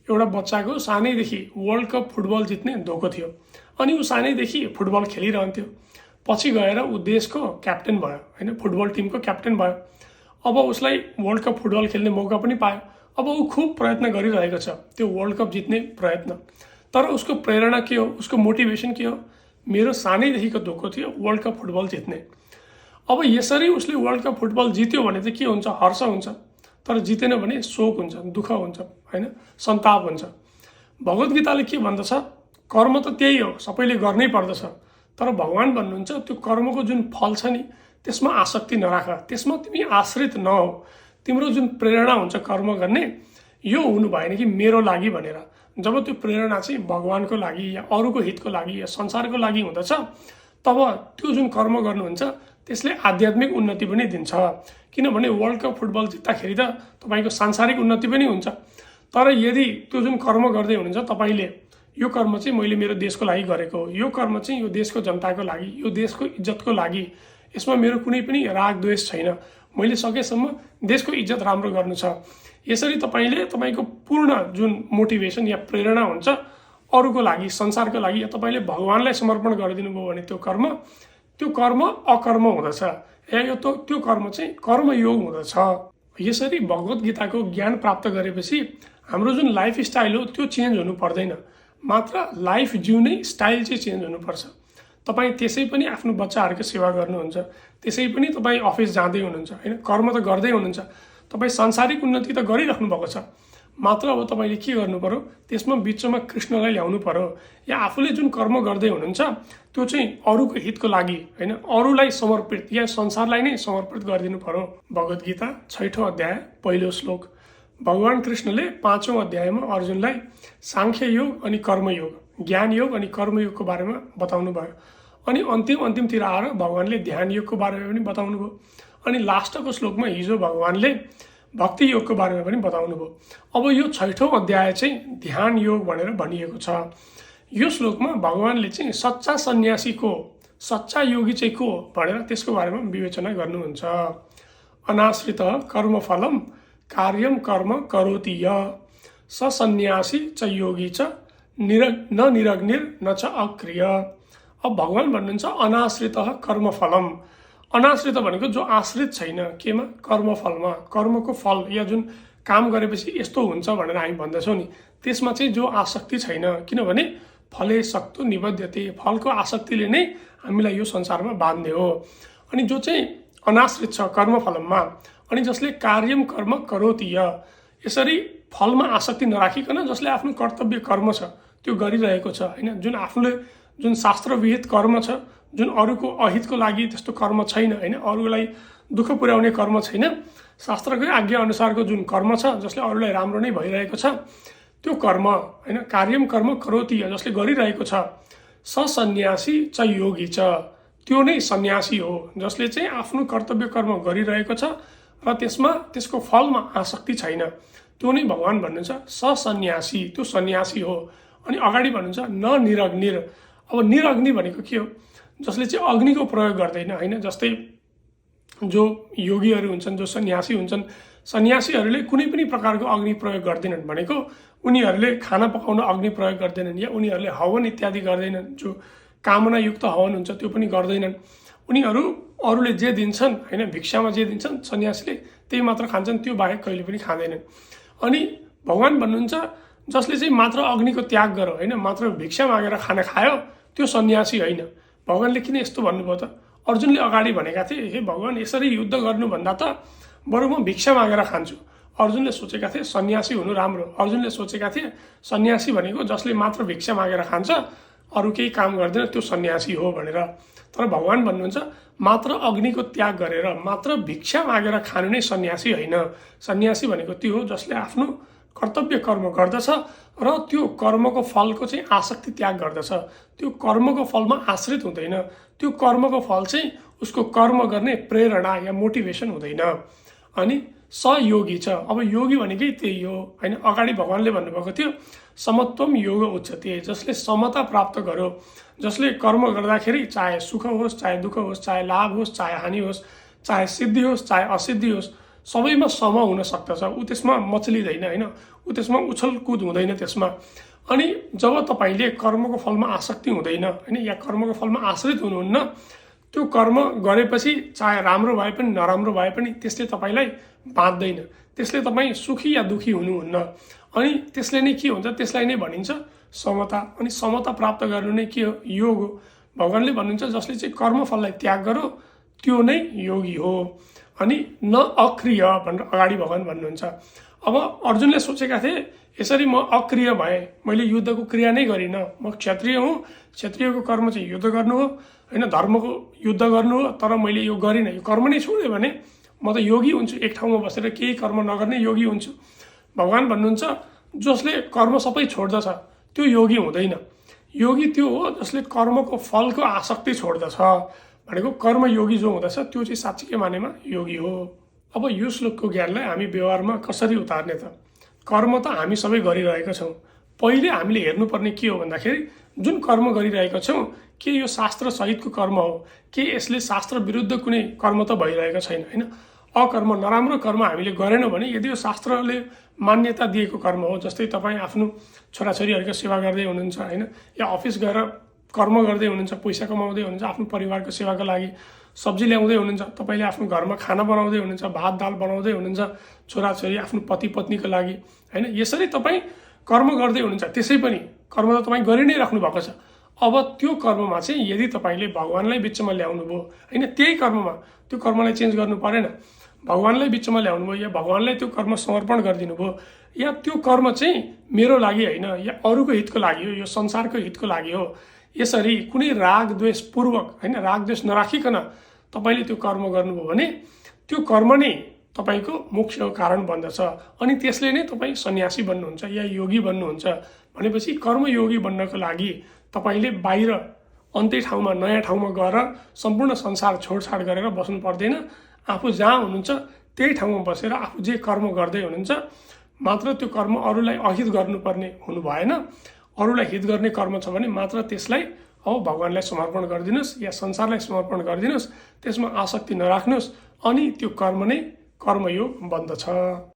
एउटा बच्चाको सानैदेखि वर्ल्ड कप फुटबल जित्ने धोको थियो अनि ऊ सानैदेखि फुटबल खेलिरहन्थ्यो। पछि गएर ऊ देशको क्याप्टेन भयो हैन, फुटबल टिमको क्याप्टेन भयो। अब उसलाई वर्ल्ड कप फुटबल खेल्ने मौका पनि पायो। अब ऊ खूब प्रयत्न गरिरहेको छ त्यो वर्ल्ड कप जित्ने प्रयत्न। तर उसको प्रेरणा के हो, उसको मोटिभेसन के हो? मेरो सानैदेखिको धोको थियो वर्ल्ड कप फुटबल जित्ने। अब यसरी उसले वर्ल्ड कप फुटबल जित्यो भने चाहिँ के हुन्छ? हर्ष हुन्छ। तर जितेन भने शोक हुन्छ, दुःख हुन्छ हैन, सन्ताप हुन्छ। भगवत गीताले के भन्दछ? कर्म त त्यही हो, सबैले गर्नै पर्दछ। तर भगवान भन्नुहुन्छ त्यो कर्मको जुन फल छ नि त्यसमा आसक्ति नराख, त्यसमा तिमी आश्रित नहो। तिम्रो जुन प्रेरणा हुन्छ कर्म गर्ने, यो हुनु भएन कि मेरो लागि भनेर। जब त्यो प्रेरणा चाहिँ भगवानको लागि या अरूको हितको लागि या संसारको लागि हुँदछ, तब त्यो जुन कर्म गर्नुहुन्छ त्यसले आध्यात्मिक उन्नति पनि दिन्छ। किनभने वर्ल्ड कप फुटबल जित्दाखेरि त तपाईको सांसारिक उन्नति पनि हुन्छ। तर यदि त्यो जुन कर्म गर्दै हुनुहुन्छ तपाईले, यो कर्म चाहिँ मैले मेरो देशको लागि गरेको हो, यो कर्म चाहिँ यो देशको जनताको लागि, यो देशको इज्जतको लागि, यसमा मेरो कुनै पनि राग द्वेष छैन, मैले सकेसम्म देशको इज्जत राम्रो गर्नु छ। यसरी तपाईले तपाईको पूर्ण जुन मोटिभेसन या प्रेरणा हुन्छ अरूको लागि, संसारको लागि, या तपाईले भगवानलाई समर्पण गरिदिनु भयो भने त्यो कर्म अकर्म हुँदछ, या यो त्यो कर्म चाहिँ कर्मयोग हुँदछ। यसरी भगवत गीताको ज्ञान प्राप्त गरेपछि हाम्रो जुन लाइफ स्टाइल हो त्यो चेन्ज हुनु पर्दैन, मात्र लाइफ जिउने स्टाइल चाहिँ चेन्ज हुनुपर्छ। तपाईँ त्यसै पनि आफ्नो बच्चाहरूको सेवा गर्नुहुन्छ, त्यसै पनि तपाईँ अफिस जाँदै हुनुहुन्छ हैन, कर्म त गर्दै हुनुहुन्छ, तपाईँ सांसारिक उन्नति त गरिराख्नु भएको छ। मात्र अब तपाईँले के गर्नु पर्यो? त्यसमा बिचमा कृष्णलाई ल्याउनु पर्यो। या आफूले जुन कर्म गर्दै हुनुहुन्छ त्यो चाहिँ अरूको हितको लागि हैन, अरूलाई समर्पित या संसारलाई नै समर्पित गरिदिनु पर्यो। भगवत गीता 6औं अध्याय 1 श्लोक। भगवान कृष्णले 5औं अध्यायमा अर्जुनलाई सांख्य योग अनि कर्मयोग, ज्ञान योग अनि कर्मयोगको बारेमा बताउनु भयो। अनि अन्तिमतिर आएर भगवानले ध्यान योगको बारेमा पनि बताउनु भयो। अनि लास्टको श्लोकमा हिजो भगवानले भक्ति योगको बारेमा पनि बताउनु भयो। अब यो 6औं अध्याय चाहिँ ध्यान योग भनेर भनिएको छ। यो श्लोकमा भगवानले चाहिँ सच्चा सन्यासी को, सच्चा योगी चाहिँ को भनेर त्यसको बारेमा विवेचना गर्नुहुन्छ। अनाश्रित कर्मफलम कार्यम कर्म करोति य स सन्यासी च योगी च न निरग्निर न च अक्रिय। अब भगवान भन्नुहुन्छ अनाश्रित कर्मफलम। अनाश्रित भनेको जो आश्रित छैन केमा? कर्मफलमा, कर्मको फल या जुन काम गरेपछि यस्तो हुन्छ भनेर हामी भन्दछौँ नि, त्यसमा चाहिँ जो आसक्ति छैन। किनभने फले सक्तो निबध्यते, फलको आसक्तिले नै हामीलाई यो संसारमा बाँध्ने हो। अनि जो चाहिँ अनाश्रित छ कर्मफलममा, अनि जसले कार्यम कर्म करोति य, यसरी फलमा आसक्ति नराखिकन जसले आफ्नो कर्तव्य कर्म छ त्यो गरिरहेको छ हैन, जुन आफूले जुन शास्त्रविहित कर्म छ, जुन अरूको अहितको लागि त्यस्तो कर्म छैन हैन, अरूलाई दुःख पुर्याउने कर्म छैन, शास्त्रकै आज्ञा अनुसारको जुन कर्म छ जसले अरूलाई राम्रो नै भइरहेको छ, त्यो कर्म हैन, कार्यम कर्म करोति य, जसले गरिरहेको छ, स सन्यासी च योगी च, त्यो नै सन्यासी हो जसले चाहिँ आफ्नो कर्तव्य कर्म गरिरहेको छ र त्यसको फलमा आसक्ति छैन। त्यो नै भगवान भन्नुहुन्छ स सन्यासी, त्यो सन्यासी हो। अनि अगाडि भन्नुहुन्छ न निरग्निर। अब निरग्नि भनेको के हो? जसले चाहिँ अग्निको प्रयोग गर्दैन हैन। जस्तै जो योगीहरू हुन्छन्, जो सन्यासी हुन्छन्, सन्यासीहरूले कुनै पनि प्रकारको अग्नि प्रयोग गर्दैनन्। भनेको उनीहरूले खाना पकाउन अग्नि प्रयोग गर्दैनन्, या उनीहरूले हवन इत्यादि गर्दैनन्, जो कामनायुक्त हवन हुन्छ त्यो पनि गर्दैनन्। उनीहरू अरूले जे दिन्छन् हैन, भिक्षामा जे दिन्छन् सन्यासीले त्यही मात्र खान्छन्, त्यो बाहेक कहिले पनि खाँदैनन्। अनि भगवान भन्नुहुन्छ जसले चाहिँ मात्र अग्निको त्याग गर्यो हैन, मात्र भिक्षा मागेर खाना खायो, त्यो सन्यासी होइन। भगवानले किन यस्तो भन्नुभयो त? अर्जुनले अगाडि भनेका थिए, हे भगवान यसरी युद्ध गर्नुभन्दा त बरु म भिक्षा मागेर खान्छु। अर्जुनले सोचेका थिए सन्यासी हुनु राम्रो। अर्जुनले सोचेका थिए सन्यासी भनेको जसले मात्र भिक्षा मागेर खान्छ, अरू केही काम गर्दैन, त्यो सन्यासी हो भनेर। तर भगवान भन्नुहुन्छ मात्र अग्निको त्याग गरेर मात्र भिक्षा मागेर खानु नै सन्यासी होइन। सन्यासी भनेको त्यो हो जसले आफ्नो कर्तव्य कर्म गर्दछ र त्यो कर्मको फलको चाहिँ आसक्ति त्याग गर्दछ, त्यो कर्मको फलमा आश्रित हुँदैन, त्यो कर्मको फल चाहिँ उसको कर्म गर्ने प्रेरणा या मोटिभेसन हुँदैन। अनि सहयोगी छ। अब योगी भनेकै त्यही हो हैन। अगाडि भगवानले भन्नुभएको थियो समत्वम योग उच्चते, जसले समता प्राप्त गर्यो, जसले कर्म गर्दाखेरि चाहे सुख होस्, चाहे दुःख होस्, चाहे लाभ होस्, चाहे हानि होस्, चाहे सिद्धि होस्, चाहे असिद्धि होस्, सबैमा सम हुन सक्दछ, ऊ त्यसमा मचलिँदैन होइन, ऊ त्यसमा उछलकुद हुँदैन त्यसमा। अनि जब तपाईँले कर्मको फलमा आसक्ति हुँदैन होइन या कर्मको फलमा आश्रित हुनुहुन्न, त्यो कर्म गरेपछि चाहे राम्रो भए पनि नराम्रो भए पनि त्यसले तपाईँलाई बाँध्दैन, त्यसले तपाईँ सुखी या दुखी हुनुहुन्न। अनि त्यसले नै के हुन्छ, त्यसलाई नै भनिन्छ समता। अनि समता प्राप्त गर्नु नै के हो, योग हो। भगवान्ले भन्नुहुन्छ जसले चाहिँ कर्मफललाई त्याग गरो त्यो नै योगी हो। अनि न अक्रिय भनेर अगाडि भगवान् भन्नुहुन्छ। अब अर्जुनले सोचेका थिए यसरी म अक्रिय भएँ, मैले युद्धको क्रिया नै गरिनँ, म क्षत्रिय हुँ, क्षत्रियको कर्म चाहिँ युद्ध गर्नु हो होइन, धर्मको युद्ध गर्नु हो, तर मैले यो गरिनँ, यो कर्म नै छोड्यो भने म त योगी हुन्छु, एक ठाउँमा बसेर केही कर्म नगर्ने योगी हुन्छु। भगवान् भन्नुहुन्छ जसले कर्म सबै छोड्दछ त्यो योगी हुँदैन। योगी त्यो हो जसले कर्मको फलको आसक्ति छोड्दछ भनेको कर्मयोगी जो हुँदछ त्यो चाहिँ साँच्चीकै मानेमा योगी हो। अब यो श्लोकको ज्ञानलाई हामी व्यवहारमा कसरी उतार्ने त? कर्म त हामी सबै गरिरहेका छौँ। पहिले हामीले हेर्नुपर्ने के हो भन्दाखेरि जुन कर्म गरिरहेका छौँ के यो शास्त्र सहितको कर्म हो, के यसले शास्त्र विरुद्ध कुनै कर्म त भइरहेको छैन होइन। अकर्म नराम्रो कर्म हामीले गरेनौँ भने यदि यो शास्त्रले मान्यता दिएको कर्म हो, जस्तै तपाईँ आफ्नो छोराछोरीहरूको सेवा गर्दै हुनुहुन्छ होइन, या अफिस गएर कर्म गर्दै हुनुहुन्छ, पैसा कमाउँदै हुनुहुन्छ, आफ्नो परिवारको सेवाको लागि सब्जी ल्याउँदै हुनुहुन्छ, तपाईँले आफ्नो घरमा खाना बनाउँदै हुनुहुन्छ, भात दाल बनाउँदै हुनुहुन्छ छोराछोरी आफ्नो पति पत्नीको लागि होइन, यसरी तपाईँ कर्म गर्दै हुनुहुन्छ। त्यसै पनि कर्म त तपाईँ गरि नै राख्नु भएको छ। अब त्यो कर्ममा चाहिँ यदि तपाईँले भगवान्लाई बिचमा ल्याउनु भयो होइन, त्यही कर्ममा त्यो कर्मलाई चेन्ज गर्नु परेन, भगवान्लाई बिचमा ल्याउनु भयो या भगवान्लाई त्यो कर्म समर्पण गरिदिनु भयो, या त्यो कर्म चाहिँ मेरो लागि होइन या अरूको हितको लागि हो, यो संसारको हितको लागि हो, यसरी कुनै राग द्वेष पूर्वक होइन, राग द्वेष नराखिकन तपाईँले त्यो कर्म गर्नुभयो भने त्यो कर्म नै तपाईँको मोक्षको कारण बन्दछ। अनि त्यसले नै तपाईँ सन्यासी बन्नुहुन्छ या योगी बन्नुहुन्छ। भनेपछि कर्मयोगी बन्नको लागि तपाईँले बाहिर अन्त्य ठाउँमा नयाँ ठाउँमा गएर सम्पूर्ण संसार छोडछाड गरेर बस्नु पर्दैन। आफू जहाँ हुनुहुन्छ त्यही ठाउँमा बसेर आफू जे कर्म गर्दै हुनुहुन्छ मात्र त्यो कर्म अरूलाई अहित गर्नुपर्ने हुनु भएन। अरूलाई हित गर्ने कर्म छ भने मात्र त्यसलाई अब भगवान्लाई समर्पण गरिदिनुहोस् या संसारलाई समर्पण गरिदिनुहोस्, त्यसमा आसक्ति नराख्नुहोस्, अनि त्यो कर्म नै कर्मयोग बन्दछ।